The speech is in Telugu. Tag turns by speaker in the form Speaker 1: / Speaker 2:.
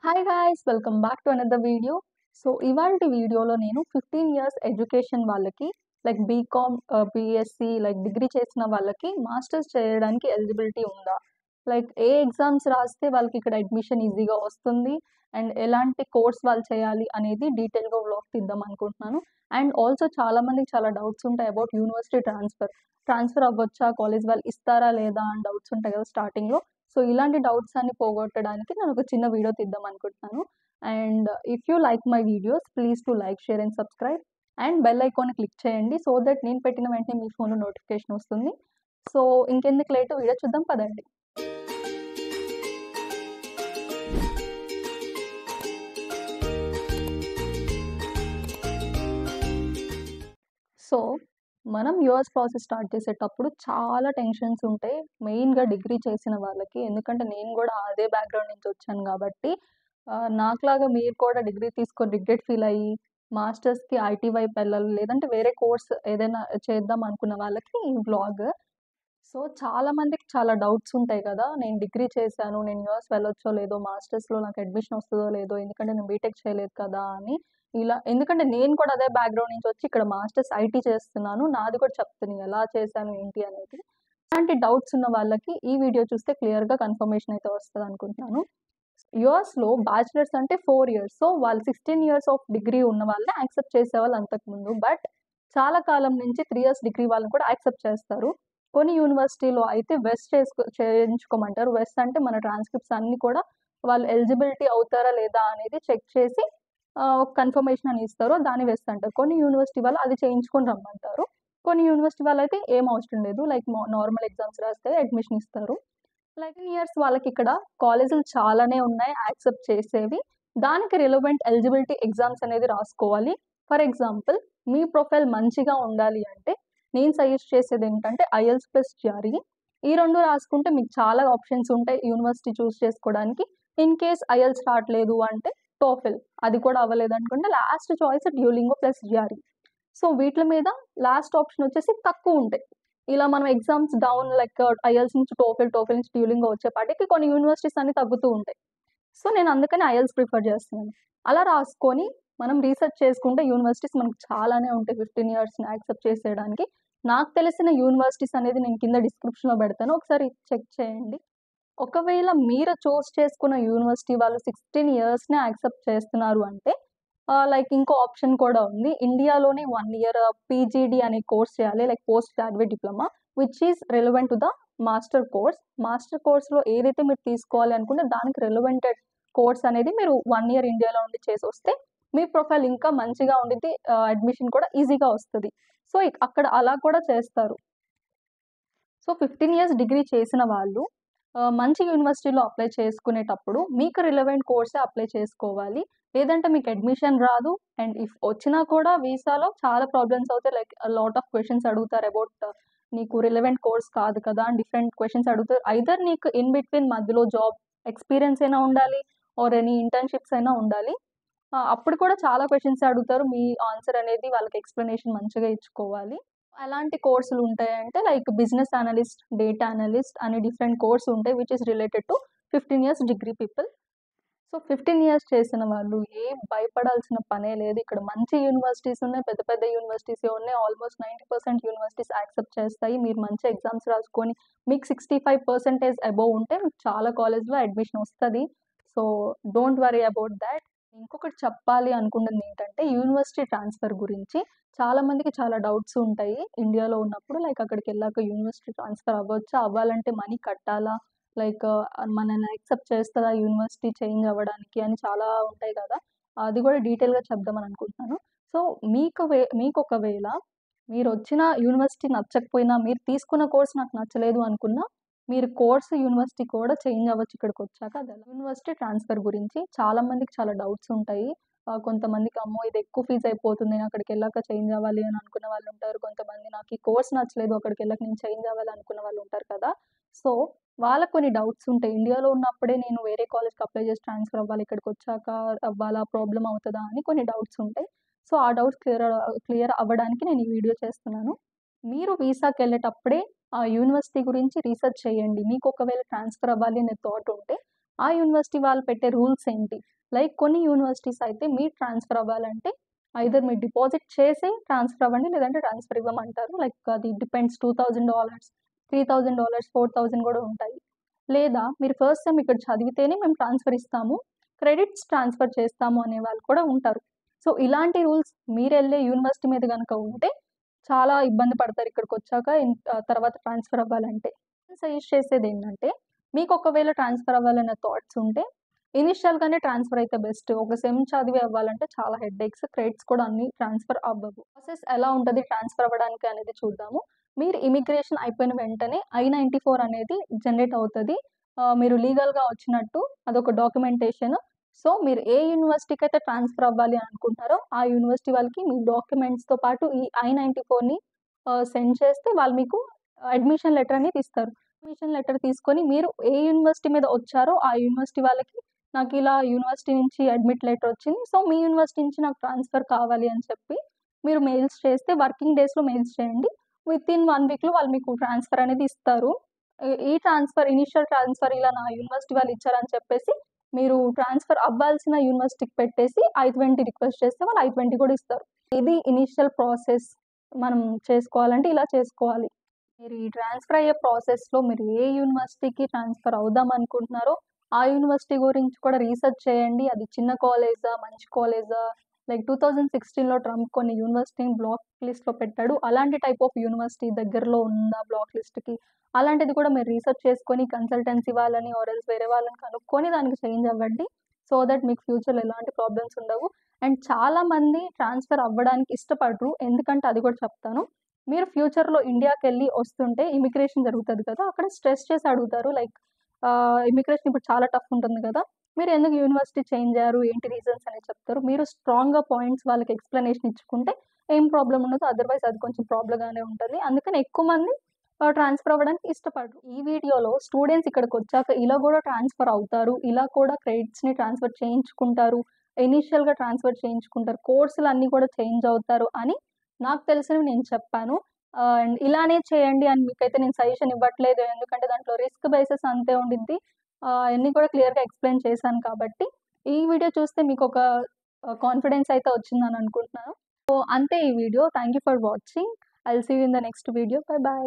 Speaker 1: Hi guys! Welcome back to another video. So, ఇవాల్టి వీడియోలో నేను 15 ఇయర్స్ ఎడ్యుకేషన్ వాళ్ళకి like BCom, BSc like degree చేసిన వాళ్ళకి మాస్టర్స్ చేయడానికి ఎలిజిబిలిటీ ఉందా? లైక్ ఏ ఎగ్జామ్స్ రాస్తే వాళ్ళకి ఇక్కడ అడ్మిషన్ ఈజీగా వస్తుంది? అండ్ ఎలాంటి కోర్స్ వాళ్ళు చేయాలి అనేది డీటెయిల్‌గా వ్లాగ్ తీద్దాం అనుకుంటున్నాను. అండ్ ఆల్సో చాలా మందికి చాలా డౌట్స్ ఉంటాయి అబౌట్ యూనివర్సిటీ ట్రాన్స్‌ఫర్. ట్రాన్స్‌ఫర్ అవ్వొచ్చా? కాలేజ్ వాళ్ళు ఇస్తారా లేదా? అని డౌట్స్ ఉంటాయి కదా స్టార్టింగ్‌లో. సో, ఇలాంటి డౌట్స్ అన్ని పోగొట్టడానికి నేను ఒక చిన్న వీడియో తీద్దాం అనుకుంటున్నాను. And if you like my videos please to like, share and subscribe and bell icon click చేయండి. సో దట్ నేను పెట్టిన వెంటనే మీ ఫోన్‌లో నోటిఫికేషన్ వస్తుంది. సో, ఇంకెందుకు లేటు వీడియో చూద్దాం పదండి. సో, మనం యూఎస్ ప్రాసెస్ స్టార్ట్ చేసేటప్పుడు చాలా టెన్షన్స్ ఉంటాయి. మెయిన్‌గా డిగ్రీ చేసిన వాళ్ళకి. ఎందుకంటే నేను గూడా అదే బ్యాక్‌గ్రౌండ్ నుంచి వచ్చాను గాబట్టి నాకులాగా మీరు కూడా డిగ్రీ తీసుకొని రిగ్రెట్ ఫీల్ అయ్యి మాస్టర్స్‌కి ఐటీ వైపు వెళ్ళాలి. లేదంటే వేరే కోర్స్ ఏదైనా చేద్దాం అనుకున్న వాళ్ళకి ఈ వ్లాగ్. సో, చాలా మందికి చాలా డౌట్స్ ఉంటాయి కదా! నేను డిగ్రీ చేశాను. నేను యూఎస్ వెళ్ళొచ్చో లేదో, మాస్టర్స్‌లో నాకు అడ్మిషన్ వస్తదో లేదో, ఎందుకంటే నేను బీటెక్ చేయలేదు కదా! అని. ఇలా ఎందుకంటే నేను కూడా అదే బ్యాక్‌గ్రౌండ్ నుంచి వచ్చి ఇక్కడ మాస్టర్స్ ఐటీ చేస్తున్నాను. నాది కూడా చెప్తాను ఎలా చేశాను ఏంటి అనేది. ఇలాంటి డౌట్స్ ఉన్న వాళ్ళకి ఈ వీడియో చూస్తే క్లియర్‌గా కన్ఫర్మేషన్ అయితే వస్తదనుకుంటున్నాను. యూఎస్‌లో బ్యాచిలర్స్ అంటే 4 ఇయర్స్. సో, వాళ్ళు 16 ఇయర్స్ ఆఫ్ డిగ్రీ ఉన్న వాళ్ళని యాక్సెప్ట్ చేసేవాళ్ళు అంతకుముందు. బట్ చాలా కాలం నుంచి 3 ఇయర్స్ డిగ్రీ వాళ్ళని కూడా యాక్సెప్ట్ చేస్తారు. కొన్ని యూనివర్సిటీలో అయితే వెస్ట్ చేయించుకోమంటారు. వెస్ట్ అంటే మన ట్రాన్స్‌క్రిప్ట్స్ అన్నీ కూడా వాళ్ళు ఎలిజిబిలిటీ అవుతారా లేదా అనేది చెక్ చేసి ఒక కన్ఫర్మేషన్ అని ఇస్తారు. దాన్ని వెస్ట్ అంటారు. కొన్ని యూనివర్సిటీ వాళ్ళు అది చేయించుకొని రమ్మంటారు. కొన్ని యూనివర్సిటీ వాళ్ళైతే ఏం అవసరం లేదు. లైక్ నార్మల్ ఎగ్జామ్స్ రాస్తే అడ్మిషన్ ఇస్తారు. లైక్ ఇయర్స్ వాళ్ళకిక్కడ కాలేజీలు చాలానే ఉన్నాయి యాక్సెప్ట్ చేసేవి. దానికి రిలవెంట్ ఎలిజిబిలిటీ ఎగ్జామ్స్ అనేది రాసుకోవాలి. ఫర్ ఎగ్జాంపుల్ మీ ప్రొఫైల్ మంచిగా ఉండాలి అంటే నేను సజెస్ట్ చేసేదేంటంటే ఐఎల్టీఎస్ ప్లస్ జిఆర్ఈ. ఈ 2 రాసుకుంటే మీకు చాలా ఆప్షన్స్ ఉంటాయి యూనివర్సిటీ చూజ్ చేసుకోవడానికి. ఇన్ కేస్ ఐఎల్టీఎస్ రావట్లేదు అంటే టోఫెల్. అది కూడా అవ్వలేదనుకుంటే last choice Duolingo plus GRE. So, వీట్ల మీద లాస్ట్ ఆప్షన్ వచ్చేసి తక్కువుంటాయి. ఇలా మనం ఎగ్జామ్స్ డౌన్ లైక్ ఐఎల్టీఎస్ నుంచి టోఫెల్ నుంచి డ్యూలింగో వచ్చేపాటికి కొన్ని యూనివర్సిటీస్ అన్ని తగ్గుతూ ఉంటాయి. సో, నేను అందుకని ఐఎల్టీఎస్ ప్రిఫర్ చేస్తున్నాను. అలా రాసుకొని మనం రీసెర్చ్ చేసుకుంటే యూనివర్సిటీస్ మనకు చాలానే ఉంటాయి 15 ఇయర్స్‌ని యాక్సెప్ట్ చేసేయడానికి. నాకు తెలిసిన యూనివర్సిటీస్ అనేది నేను కింద డిస్క్రిప్షన్‌లో పెడతాను. ఒకసారి చెక్ చేయండి. ఒకవేళ మీరు చూజ్ చేసుకున్న యూనివర్సిటీ వాళ్ళు 16 ఇయర్స్‌నే యాక్సెప్ట్ చేస్తున్నారు అంటే లైక్ ఇంకో ఆప్షన్ కూడా ఉంది. ఇండియాలోనే 1 ఇయర్ పీజీడీ అనే కోర్స్ చేయాలి. Like post graduate diploma which is relevant to the master course. Master కోర్స్‌లో ఏదైతే మీరు తీసుకోవాలి అనుకుంటే దానికి రిలవెంటెడ్ కోర్స్ అనేది మీరు 1 ఇయర్ ఇండియాలో ఉండి చేసొస్తే మీ ప్రొఫైల్ ఇంకా మంచిగా ఉండిద్ది. అడ్మిషన్ కూడా ఈజీగా వస్తది. సో, అక్కడ అలా కూడా చేస్తారు. సో, 15 ఇయర్స్ డిగ్రీ చేసిన వాళ్ళు మంచి యూనివర్సిటీలో అప్లై చేసుకునేటప్పుడు మీకు రిలవెంట్ కోర్సే అప్లై చేసుకోవాలి. లేదంటే మీకు అడ్మిషన్ రాదు. అండ్ ఇఫ్ వచ్చినా కూడా వీసాలో చాలా ప్రాబ్లమ్స్ అవుతాయి. లైక్ లాట్ ఆఫ్ క్వెషన్స్ అడుగుతారు అబౌట్ నీకు రిలవెంట్ కోర్స్ కాదు కదా! అని డిఫరెంట్ క్వెషన్స్ అడుగుతారు. ఐదర్ నీకు ఇన్ బిట్వీన్ మధ్యలో జాబ్ ఎక్స్‌పీరియన్స్ అయినా ఉండాలి. ఆర్ ఎనీ ఇంటర్న్‌షిప్స్ అయినా ఉండాలి. అప్పుడు కూడా చాలా క్వెషన్స్ అడుగుతారు. మీ ఆన్సర్ అనేది వాళ్ళకి ఎక్స్‌ప్లనేషన్ మంచిగా ఇచ్చుకోవాలి. ఎలాంటి కోర్సులుంటాయంటే like business analyst, data analyst అని డిఫరెంట్ కోర్స్ ఉంటాయి. Which is related to 15 years degree people. So, 15 years చేసిన వాళ్ళు ఏం భయపడాల్సిన పనే లేదు. ఇక్కడ మంచి యూనివర్సిటీస్ ఉన్నాయి. పెద్ద పెద్ద యూనివర్సిటీసే ఉన్నాయి. ఆల్మోస్ట్ 90% యూనివర్సిటీస్ యాక్సెప్ట్ చేస్తాయి. మీరు మంచి ఎగ్జామ్స్ రాసుకొని మీకు 65% అబోవ్ ఉంటే మీకు చాలా కాలేజ్‌లో అడ్మిషన్ వస్తది. So, don't worry about thought. ఇంకొకటి చెప్పాలి అనుకున్నదేంటంటే యూనివర్సిటీ ట్రాన్స్‌ఫర్ గురించి. చాలా మందికి చాలా డౌట్స్ ఉంటాయి. ఇండియాలో ఉన్నప్పుడు లైక్ అక్కడికెళ్ళాక యూనివర్సిటీ ట్రాన్స్‌ఫర్ అవ్వొచ్చా? అవ్వాలంటే మనీ కట్టాలా? లైక్ మనల్ని యాక్సెప్ట్ చేస్తదా యూనివర్సిటీ చేంజ్ అవ్వడానికి అని చాలా ఉంటాయి కదా! అది కూడా డీటెయిల్‌గా చెప్దామని అనుకుంటున్నాను. సో, మీకొకవేళ మీరొచ్చిన యూనివర్సిటీ నచ్చకపోయినా, మీరు తీసుకున్న కోర్స్ నాకు నచ్చలేదు అనుకున్నా, మీరు కోర్స్ యూనివర్సిటీ కూడా చేంజ్ అవ్వచ్చు ఇక్కడికొచ్చాక. అదెలా యూనివర్సిటీ ట్రాన్స్‌ఫర్ గురించి చాలా మందికి చాలా డౌట్స్ ఉంటాయి. కొంతమందికి అమ్మో! ఇది ఎక్కువ ఫీజ్ అయిపోతుంది. నేను అక్కడికెళ్ళాక చేంజ్ అవ్వాలి అని అనుకున్న వాళ్ళుంటారు. కొంతమంది నాకు ఈ కోర్స్ నచ్చలేదు అక్కడికెళ్ళాక నేను చేంజ్ అవ్వాలి అనుకున్న వాళ్ళుంటారు కదా! సో, వాళ్ళకి కొన్ని డౌట్స్ ఉంటాయి. ఇండియాలో ఉన్నప్పుడే నేను వేరే కాలేజ్‌కి అప్లై చేసి ట్రాన్స్‌ఫర్ అవ్వాలి. ఇక్కడికొచ్చాక అవ్వాలా? ప్రాబ్లమ్ అవుతదా? అని కొన్ని డౌట్స్ ఉంటాయి. సో, ఆ డౌట్స్ క్లియర్ అవ్వడానికి నేను ఈ వీడియో చేస్తున్నాను. మీరు వీసాకెళ్ళేటప్పుడే ఆ యూనివర్సిటీ గురించి రీసెర్చ్ చేయండి. మీకు ఒకవేళ ట్రాన్స్‌ఫర్ అవ్వాలి అనే థాట్ ఉంటే, ఆ యూనివర్సిటీ వాళ్ళు పెట్టే రూల్స్ ఏంటి? లైక్ కొన్ని యూనివర్సిటీస్ అయితే మీరు ట్రాన్స్‌ఫర్ అవ్వాలంటే ఐదర్ మీరు డిపాజిట్ చేసి ట్రాన్స్‌ఫర్ అవ్వండి. లేదంటే ట్రాన్స్‌ఫర్ ఇవ్వమంటారు. లైక్ అది డిపెండ్స్ $2000, $3000, 4000 గూడా ఉంటాయి. లేదా మీరు ఫస్ట్ సెమ్ ఇక్కడ చదివితేనే మేము ట్రాన్స్‌ఫర్ ఇస్తాము. క్రెడిట్స్ ట్రాన్స్‌ఫర్ చేస్తాము అనే వాళ్ళు కూడా ఉంటారు. సో, ఇలాంటి రూల్స్ మీరెళ్ళే యూనివర్సిటీ మీద గనక ఉంటే చాలా ఇబ్బంది పడతారు ఇక్కడికొచ్చాక తర్వాత ట్రాన్స్‌ఫర్ అవ్వాలంటే. సజెస్ట్ చేసేదేంటంటే మీకు ఒకవేళ ట్రాన్స్‌ఫర్ అవ్వాలన్న థాట్స్ ఉంటే ఇనిషియల్‌గానే ట్రాన్స్‌ఫర్ అయితే బెస్ట్. ఒక సెమ్ చదివి అవ్వాలంటే చాలా హెడేక్స్, క్రెడిట్స్ కూడా అన్నీ ట్రాన్స్‌ఫర్ అవ్వవు. ప్రాసెస్ ఎలా ఉంటది ట్రాన్స్‌ఫర్ అవ్వడానికి అనేది చూద్దాము. మీరు ఇమిగ్రేషన్ అయిపోయిన వెంటనే I-94 అనేది జనరేట్ అవుతది. మీరు లీగల్‌గా వచ్చినట్టు అదొక డాక్యుమెంటేషన్. సో, మీరు ఏ యూనివర్సిటీకైతే ట్రాన్స్‌ఫర్ అవ్వాలి అని అనుకుంటున్నారో, ఆ యూనివర్సిటీ వాళ్ళకి మీ డాక్యుమెంట్స్‌తో పాటు ఈ I-94ని సెండ్ చేస్తే వాళ్ళు మీకు అడ్మిషన్ లెటర్ అనేది ఇస్తారు. అడ్మిషన్ లెటర్ తీసుకొని మీరు ఏ యూనివర్సిటీ మీద వచ్చారో, ఆ యూనివర్సిటీ వాళ్ళకి నాకిలా యూనివర్సిటీ నుంచి అడ్మిట్ లెటర్ వచ్చింది. సో, మీ యూనివర్సిటీ నుంచి నాకు ట్రాన్స్‌ఫర్ కావాలి అని చెప్పి మీరు మెయిల్స్ చేస్తే వర్కింగ్ డేస్‌లో మెయిల్స్ చేయండి. వితిన్ 1 వీక్‌లో వాళ్ళు మీకు ట్రాన్స్‌ఫర్ అనేది ఇస్తారు. ఈ ట్రాన్స్‌ఫర్ ఇనీషియల్ ట్రాన్స్‌ఫర్ ఇలా నా యూనివర్సిటీ వాళ్ళు ఇచ్చారని చెప్పేసి మీరు ట్రాన్స్‌ఫర్ అవ్వాల్సిన యూనివర్సిటీకి పెట్టేసి I-20 రిక్వెస్ట్ చేస్తే వాళ్ళు I-20 కూడా ఇస్తారు. ఇది ఇనీషియల్ ప్రాసెస్. మనం చేసుకోవాలంటే ఇలా చేసుకోవాలి. మీరు ఈ ట్రాన్స్‌ఫర్ అయ్యే ప్రాసెస్‌లో మీరు ఏ యూనివర్సిటీకి ట్రాన్స్‌ఫర్ అవుదాం అనుకుంటున్నారో, ఆ యూనివర్సిటీ గురించి కూడా రీసెర్చ్ చేయండి. అది చిన్న కాలేజా? మంచి కాలేజా? లైక్ 2016లో ట్రంప్ కొన్ని యూనివర్సిటీని బ్లాక్ లిస్ట్‌లో పెట్టాడు. అలాంటి టైప్ ఆఫ్ యూనివర్సిటీ దగ్గరలో ఉందా బ్లాక్ లిస్ట్‌కి? అలాంటిది కూడా మీరు రీసెర్చ్ చేసుకొని కన్సల్టెన్సీ వాళ్ళని ఆర్ ఎల్స్ వేరే వాళ్ళని కనుక్కొని దానికి చేంజ్ అవ్వండి. సో దట్ మీకు ఫ్యూచర్‌లో ఎలాంటి ప్రాబ్లమ్స్ ఉండవు. అండ్ చాలామంది ట్రాన్స్‌ఫర్ అవ్వడానికి ఇష్టపడరు. ఎందుకంటే అది కూడా చెప్తాను. మీరు ఫ్యూచర్‌లో ఇండియాకెళ్ళి వస్తుంటే ఇమిగ్రేషన్ జరుగుతది కదా! అక్కడ స్ట్రెస్ చేసి అడుగుతారు. లైక్ ఇమిగ్రేషన్ ఇప్పుడు చాలా టఫ్ ఉంటుంది కదా! మీరెందుకు యూనివర్సిటీ చేంజ్ అయ్యారు? ఏంటి రీజన్స్ అనేది చెప్తారు. మీరు స్ట్రాంగ్‌గా పాయింట్స్ వాళ్ళకి ఎక్స్‌ప్లనేషన్ ఇచ్చుకుంటే ఏం ప్రాబ్లమ్ ఉండదు. అదర్‌వైజ్ అది కొంచెం ప్రాబ్లమ్‌గానే ఉంటది. అందుకని ఎక్కువ మంది ట్రాన్స్‌ఫర్ అవ్వడానికి ఇష్టపడరు. ఈ వీడియోలో స్టూడెంట్స్ ఇక్కడికొచ్చాక ఇలా గూడా ట్రాన్స్‌ఫర్ అవుతారు. ఇలా కూడా క్రెడిట్స్‌ని ట్రాన్స్‌ఫర్ చేయించుకుంటారు. ఇనీషియల్‌గా ట్రాన్స్‌ఫర్ చేయించుకుంటారు. కోర్సులన్నీ కూడా చేంజ్ అవుతారు అని నాకు తెలిసినవి నేను చెప్పాను. అండ్ ఇలానే చేయండి అని మీకైతే నేను సజెషన్ ఇవ్వట్లేదు. ఎందుకంటే దాంట్లో రిస్క్ బేసెస్ అంతే ఉండిద్ది. అయన్నీ కూడా క్లియర్‌గా ఎక్స్‌ప్లెయిన్ చేశాను కాబట్టి, ఈ వీడియో చూస్తే మీకొక కాన్ఫిడెన్స్ అయితే వచ్చిందని అనుకుంటున్నాను. సో, అంతే ఈ video. Thank you for watching. I will see you in the next video. Bye by.